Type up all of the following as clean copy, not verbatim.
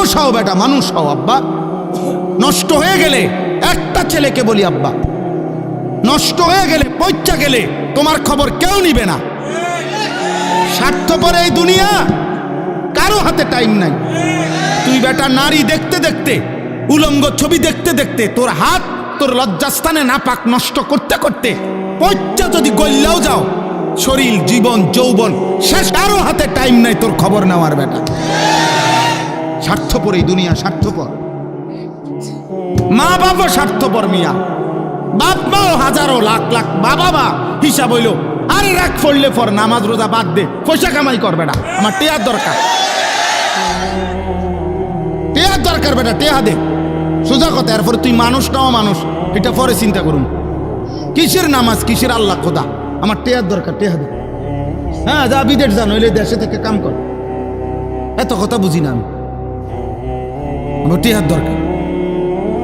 মানুষ হও বেটা, মানুষ হও আব্বা। নষ্ট হয়ে গেলে একটা ছেলেকে বলি আব্বা, নষ্ট হয়ে গেলে পয়চা গেলে তোমার খবর কেউ নিবে না। স্বার্থপর এই দুনিয়া, কারো হাতে টাইম নাই। তুই বেটা নারী দেখতে দেখতে, উলঙ্গ ছবি দেখতে দেখতে তোর হাত তোর লজ্জাস্থানে নাপাক নষ্ট করতে করতে পয়চা যদি গল্লাও যাও, শরীর জীবন যৌবন শেষ, কারো হাতে টাইম নাই তোর খবর নেওয়ার বেটা। স্বার্থপর এই দুনিয়া, স্বার্থপর। মা বাবা স্বার্থপর মিয়া, বাপ মাও হাজারো লাখ লাখ বাবা মা হিসাব হইল, আরে রাখ ফড়লে ফর, নামাজ রোজা বাদ দে, পয়সা কামাই করবে না, আমার টেয়ার দরকার, টেয়ার দরকার বেটা, টেয়া দে, সোজা কথা। এরপরে তুই মানুষ নাও মানুষ, এটা পরে চিন্তা করুন। কিসের নামাজ, কিসের আল্লাহ খোদা, আমার টেয়ার দরকার, টেয়া দে। হ্যাঁ যা বিদেশ যা, নইলে দেশে থেকে কাম কর, এত কথা বুঝি না আমি, আমার টেয়ার দরকার।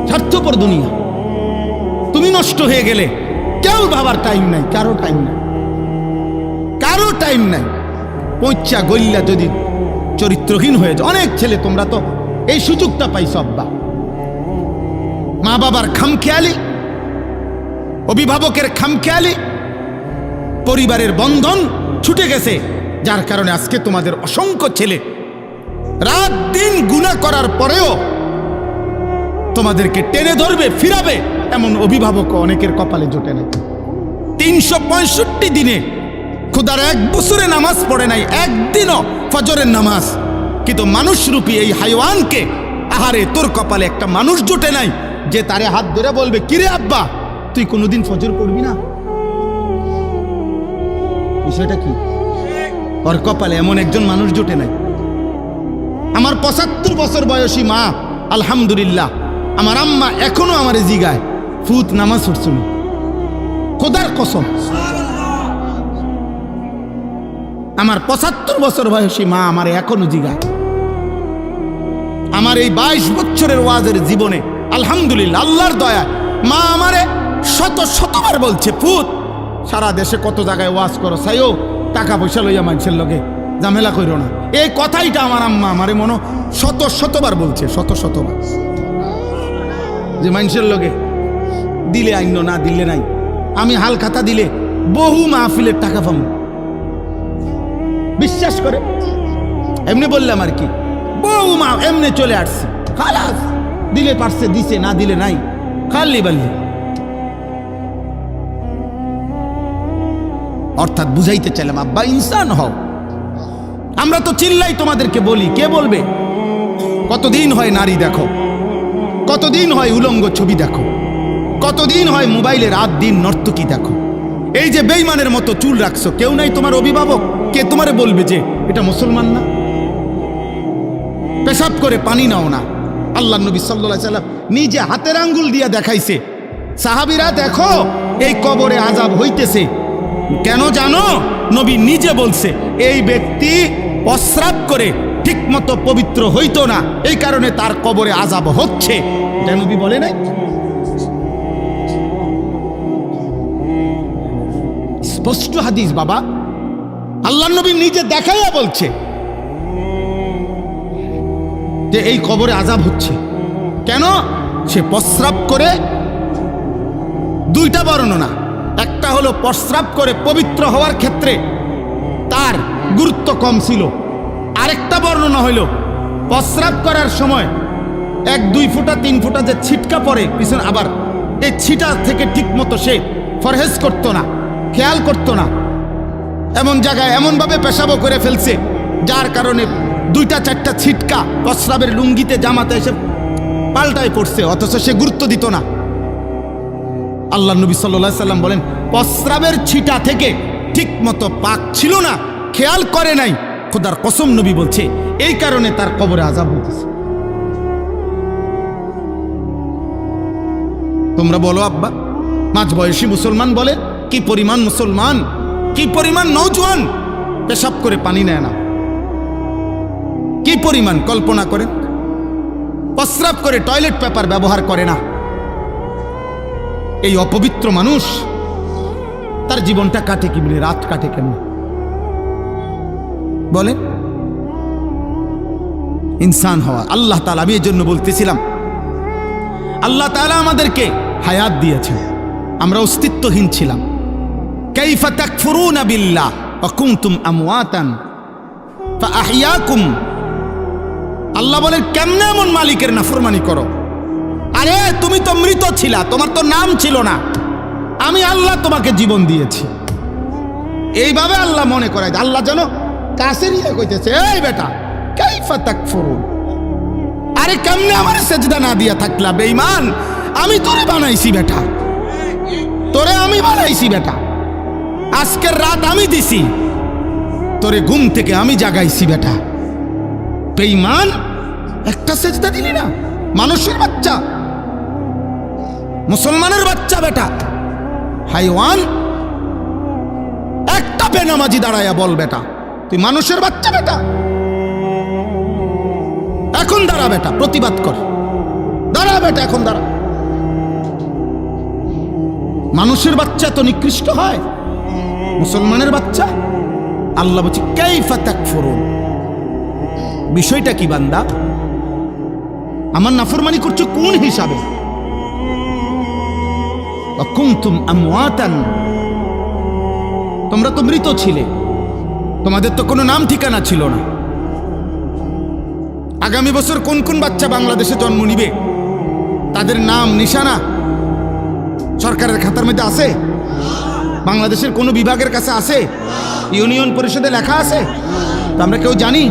স্বার্থপর দুনিয়া। তুমি নষ্ট হয়ে গেলে কেউ ভাবার টাইম নাই, কারো টাইম নাই, কারো টাইম নাই। পয়চা গল্লা যদি চরিত্রহীন হয়ে যায়, অনেক ছেলে, তোমরা তো এই সুযোগটা পাইছো আব্বা। মা বাবার খামখেয়ালি, অভিভাবকের খামখেয়ালি, পরিবারের বন্ধন ছুটে গেছে, যার কারণে আজকে তোমাদের অসংখ্য ছেলে রাত দিন গুনাহ করার পরেও তোমাদেরকে টেনে ধরবে, ফিরাবে, এমন অভিভাবক অনেকের কপালে জোটে নাই। 365 দিনে খোদার 1 বছরে নামাজ পড়ে নাই, একদিনও ফজরের নামাজ, কিন্তু মানুষরূপী এই হাইওয়ানকে, আহারে তোর কপালে একটা মানুষ জোটে নাই যে তারে হাত ধরে বলবে, কিরে আব্বা তুই কোনোদিন ফজর পড়বি না? বিষয়টা কি? ওর কপালে এমন একজন মানুষ জোটে নাই। আমার 75 বছর বয়সী মা, আলহামদুলিল্লাহ, আমার আম্মা এখনো আমারে জিগায়, ফুত নামাজ পড়ছুনি? খোদার কসম, আমার 75 বছর বয়সী মা আমার এখনো জিগায়। আমার এই 22 বছরের ওয়াজের জীবনে আলহামদুলিল্লাহ, আল্লাহর দয়া, মা আমারে শতবার বলছে, ফুত সারা দেশে কত জায়গায় ওয়াজ করো, সাইও টাকা পয়সা লইয়া মানুষের লগে ঝামেলা কইরো না। এই কথাইটা আমার আম্মা আমারে মনে শতবার বলছে, শতবার, যে মানুষের লগে দিলে আইন না দিলে নাই। আমি হাল খাতা দিলে বহু মাহফিলের টাকা পাবো, বিশ্বাস করে। এমনি বললাম আর কি, বহু মা এমনি চলে আসছে, খালাস, দিলে পারছে দিছে, না দিলে নাই, খালি বাল্লি। অর্থাৎ বুঝাইতে চাইলাম আব্বা ইনসান হও। আমরা তো চিল্লাই তোমাদেরকে বলি, কে বলবে? কতদিন হয় নারী দেখো, কতদিন হয় উলঙ্গ ছবি দেখো, কতদিন হয় মোবাইলে রাত দিন নর্তকী দেখো। এই যে বেঈমানের মতো চুল রাখছো, কেউ নাই তোমার অভিভাবক, কে তোমারে বলবে যে এটা মুসলমান না? পেশাব করে পানি নাও না। আল্লাহ নবী সাল্লাল্লাহু আলাইহি সাল্লাম নিজে হাতের আঙ্গুল দিয়ে দেখাইছে, সাহাবীরা দেখো এই কবরে আযাব হইতেছে। কেন জানো? নবী নিজে বলছে, এই ব্যক্তি প্রস্রাব করে ঠিক মতো পবিত্র হইতো না, এই কারণে তার কবরে আযাব হচ্ছে। এটা নবী বলে নাই? স্পষ্ট হাদিস বাবা, আল্লাহ নবী নিজে দেখাইয়া বলছে যে এই কবরে আযাব হচ্ছে। কেন? সে প্রস্রাব করে, দুইটা বর্ণনা, একটা হলো প্রস্রাব করে পবিত্র হওয়ার ক্ষেত্রে তার গুরুত্ব কম ছিল, আরেকটা বর্ণনা হইল প্রস্রাব করার সময় 1-2 ফোঁটা 3 ফোঁটা যে ছিটকা পড়ে পিছনে, আবার এই ছিটা থেকে ঠিক মতো সে ফরহেজ করতো না, খেয়াল করতো না, এমন জায়গায় এমনভাবে পেশাবও করে ফেলছে যার কারণে 2-4টা ছিটকা প্রস্রাবের লুঙ্গিতে জামাতে এসে পাল্টায় পড়ছে, অথচ সে গুরুত্ব দিত না। আল্লাহ নবী সাল্লাল্লাহু আলাইহি সাল্লাম বলেন, প্রস্রাবের ছিটা থেকে ঠিক মতো পাক ছিল না, খেয়াল করে নাই, খোদার কসম নবী বলছে এই কারণে তার কবরে আযাব হইতেছে। তোমরা বলো আব্বা, মাঝবয়সী মুসলমান বলে কি পরিমাণ মুসলমান, কি পরিমাণ নওজোয়ান পেশাব করে পানি নেয় না, কি পরিমাণ কল্পনা করেন, প্রস্রাব করে টয়লেট পেপার ব্যবহার করে না। এই অপবিত্র মানুষ তার জীবনটা কাটে কেমনে, রাত কাটে কেমনে বলেন? ইনসান হওয়া। আল্লাহ তাআলা, আমি এই জন্য বলতেছিলাম, আল্লাহ তাআলা আমাদেরকে হায়াত দিয়েছেন, আমরা অস্তিত্বহীন ছিলাম। কাইফা তাকফুরুনা বিল্লাহ ওয়া কুনতুম আমওয়াতান ফাআহইয়াকুম। আল্লাহ বলেন, কেমনে এমন মালিকের নাফরমানি করো? আরে তুমি তো মৃত ছিলা, তোমার তো নাম ছিল না, আমি আল্লাহ তোমাকে জীবন দিয়েছি। এইভাবে আল্লাহ মনে করায়, আল্লাহ যেন কাছে নিয়ে কইতেছে, এই বেটা কাইফা তাকফুরুন, আরে কেমনে আমার সেজদা না দিয়া থাকলা বেঈমান? আমি তোরে বানাইছি বেটা, তোরে আমি বানাইছি বেটা, আজকের রাত আমি দিছি, তোরে ঘুম থেকে আমি জাগাইছি বেটা। বেঈমান, একটা সেজদা দিলি না? মানুষের বাচ্চা, মুসলমানের বাচ্চা বেটা, হাইওয়ান, একটা বেনামাজি দাঁড়ায়া বল বেটা তুই মানুষের বাচ্চা বেটা? এখন দাঁড়া বেটা, প্রতিবাদ কর, দাঁড়া বেটা, এখন দাঁড়া। মানুষের বাচ্চা তো নিকৃষ্ট হয়, মুসলমানের বাচ্চা? আল্লাহ বলছে কাইফা তাকফুরুন। বিষয়টা কি বান্দা? আমার নাফরমানি করছো কোন হিসাবে? ওয়া কুনতুম আমওয়াতান, তোমরা তো মৃত ছিলে, তোমাদের তো কোনো নাম ঠিকানা ছিল না। আগামী বছর কোন কোন বাচ্চা বাংলাদেশে জন্ম নিবে, তাদের নাম নিশানা সরকারের খাতার মধ্যে আছে? বাংলাদেশের কোনো বিভাগের কাছে আছে? ইউনিয়ন পরিষদে লেখা আছে? তো আমরা কেউ জানি?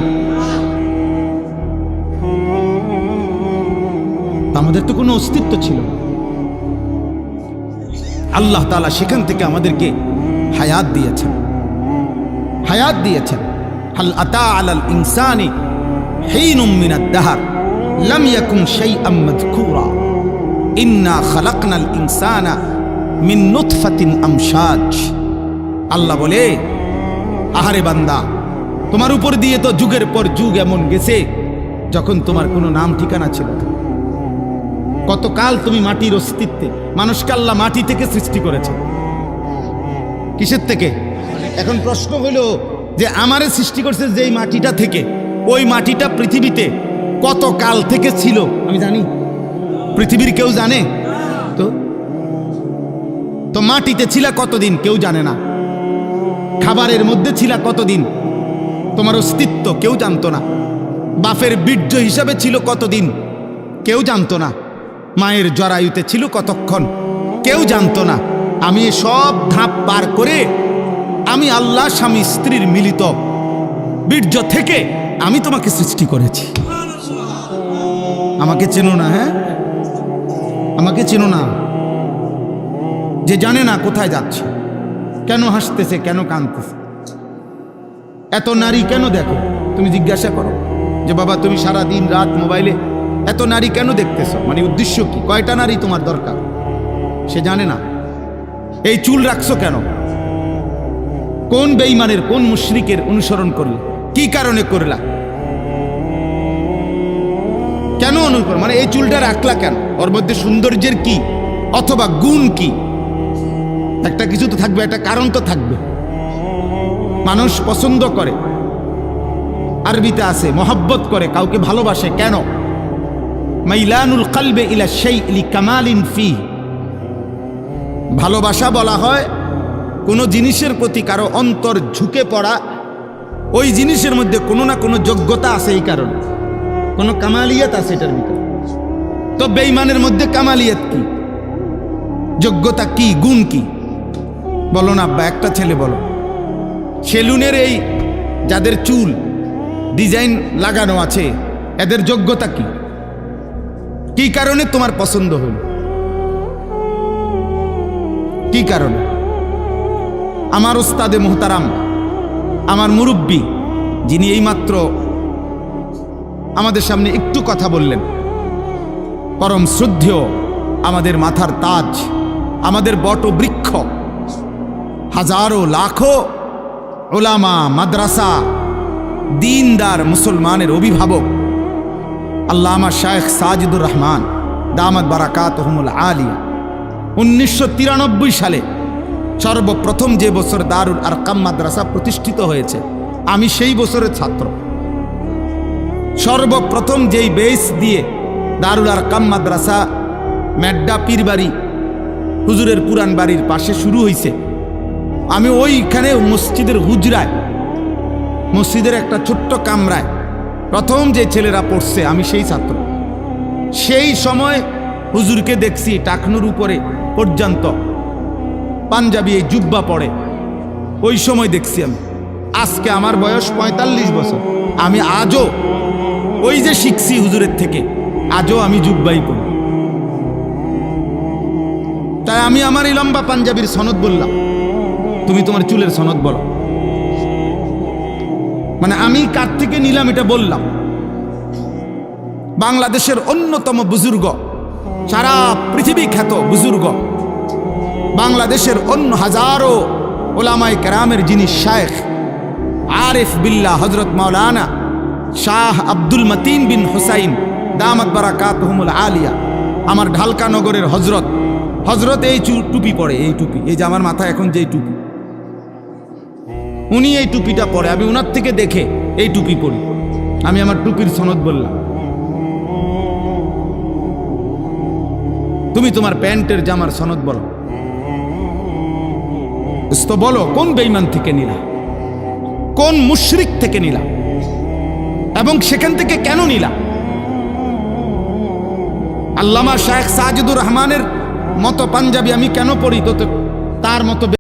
আমাদের তো কোনো অস্তিত্ব ছিল। আল্লাহ তাআলা সেখান থেকে আমাদেরকে হায়াত দিয়েছেন, হায়াত দিয়েছেন। হাল আতা আলাল ইনসানি হিনুম মিনাদ দাহর লাম ইয়াকুন শাইআম মাযকুরা ইন্না খালাকনাল ইনসানা মিন নুতফাতিন আমশাজ। আল্লাহ বলে, আহারে বান্দা, তোমার উপর দিয়ে তো যুগের পর যুগ এমন গেছে যখন তোমার কোনো নাম ঠিকানা ছিল না। কতকাল তুমি মাটির অস্তিত্বে, মানুষকে আল্লাহ মাটি থেকে সৃষ্টি করেছে। কিসের থেকে? এখন প্রশ্ন হলো যে আমারে সৃষ্টি করছে যেই মাটিটা থেকে, ওই মাটিটা পৃথিবীতে কত কাল থেকে ছিল আমি জানি? পৃথিবীর কেউ জানে? তো মাটিতে ছিল কতদিন কেউ জানে না। খাবারের মধ্যে ছিল কতদিন, তোমার অস্তিত্ব কেউ জানতো না। বাপের বীর্য হিসাবে ছিল কতদিন কেউ জানতো না। মায়ের জরায়ুতে ছিল কতক্ষণ কেউ জানতো না। আমি সব ধাপ পার করে আমি আল্লাহ স্বামী স্ত্রীর মিলিত বীর্য থেকে আমি তোমাকে সৃষ্টি করেছি। আমাকে চেনো না? হ্যাঁ, আমাকে চেনো না? যে জানে না কোথায় যাচ্ছে, কেন হাসতেছে, কেন কাঁদতেছে, এত নারী কেন দেখো, তুমি জিজ্ঞাসা করো যে বাবা তুমি সারা দিন রাত মোবাইলে এত নারী কেন দেখতেছো, মানে উদ্দেশ্য কি, কয়টা নারী তোমার দরকার? সে জানে না। এই চুল রাখছো কেন? কোন বেঈমানের, কোন মুশরিকের অনুসরণ করলে, কি কারণে করলা, কেন অনুকরণ, মানে এই চুলটা রাখলা কেন? ওর মধ্যে সৌন্দর্যের কি অথবা গুণ কি? একটা কিছু তো থাকবে, একটা কারণ তো থাকবে। মানুষ পছন্দ করে, আরবিতে আছে মহব্বত করে, কাউকে ভালোবাসে কেন? মাইলানুল কলবে ইলা শাইই লিকামালিন ফি। ভালোবাসা বলা হয় কোনো জিনিসের প্রতি কারো অন্তর ঝুঁকে পড়া, ওই জিনিসের মধ্যে কোনো না কোনো যোগ্যতা আছে, এই কারণে কোনো কামালিয়াত আছে এটার ভিতরে। তো বেঈমানের মধ্যে কামালিয়াত কি, যোগ্যতা কি, গুণ কি? বলো না আব্বা, একটা ছেলে বলো। সেলুনের এই যাদের চুল ডিজাইন লাগানো আছে, এদের যোগ্যতা কি? কি কারণে তোমার পছন্দ হল? কি কারণে? আমার উস্তাদে মুহতারাম, আমার মুরব্বী, যিনি এইমাত্র আমাদের সামনে একটু কথা বললেন, পরম শ্রদ্ধেয় আমাদের মাথার তাজ, আমাদের বটবৃক্ষ, হাজারো লাখো উলামা, মাদ্রাসা, দিনদার মুসলমানের অভিভাবক আল্লামা শায়েখ সাজিদুর রহমান দামাত বারাকাতুহুমুল আলিয়া 1993 সালে সর্বপ্রথম যে বছর দারুল আরকাম মাদ্রাসা প্রতিষ্ঠিত হয়েছে, আমি সেই বছরের ছাত্র। সর্বপ্রথম যেই বেস দিয়ে দারুল আরকাম মাদ্রাসা মেড্ডা পীরবাড়ি হুজুরের পুরান বাড়ির পাশে শুরু হয়েছে, আমি ওইখানে মসজিদের হুজরায়, মসজিদের একটা ছোট্ট কামরায় প্রথম যে ছেলেরা পড়ছে আমি সেই ছাত্র। সেই সময় হুজুরকে দেখছি টাকনুর উপরে পর্যন্ত পাঞ্জাবি এই জুব্বা পড়ে, ওই সময় দেখছি আমি। আজকে আমার বয়স ৪৫ বছর, আমি আজও ওই যে শিখছি হুজুরের থেকে, আজও আমি জুব্বাই পড়ি। তাই আমি আমার এই লম্বা পাঞ্জাবির সনদ বললাম, তুমি তোমার চুলের সনদ বলো। মানে আমি কার থেকে নিলাম এটা বললাম। বাংলাদেশের অন্যতম বুজুর্গ, সারা পৃথিবী খ্যাত বুজুর্গ, বাংলাদেশের অন্য হাজারো ওলামায়ে কেরামের যিনি শায়েখ আরিফ বিল্লাহ হযরত মাওলানা শাহ আব্দুল মতিন বিন হুসাইন দামাত বারাকাতুহুমুল আলিয়া, আমার ঢালকা নগরের হজরত এই টুপি পরে, এই টুপি, এই যে আমার মাথায় এখন যেই টুপি, উনি এই টুপিটা পরে। আমি ওনার থেকে দেখে এই টুপি পরি। আমি আমার টুপির সনদ বললাম। তুমি তোমার প্যান্টের জামার সনদ বলো। তো বলো কোন বেঈমান থেকে নিলা, কোন মুশরিক থেকে নিলা, এবং সেখান থেকে কেন নিলা? আল্লামা শায়েখ সাজিদুর রহমানের মতো পাঞ্জাবি আমি কেন পড়ি, তো তার মতো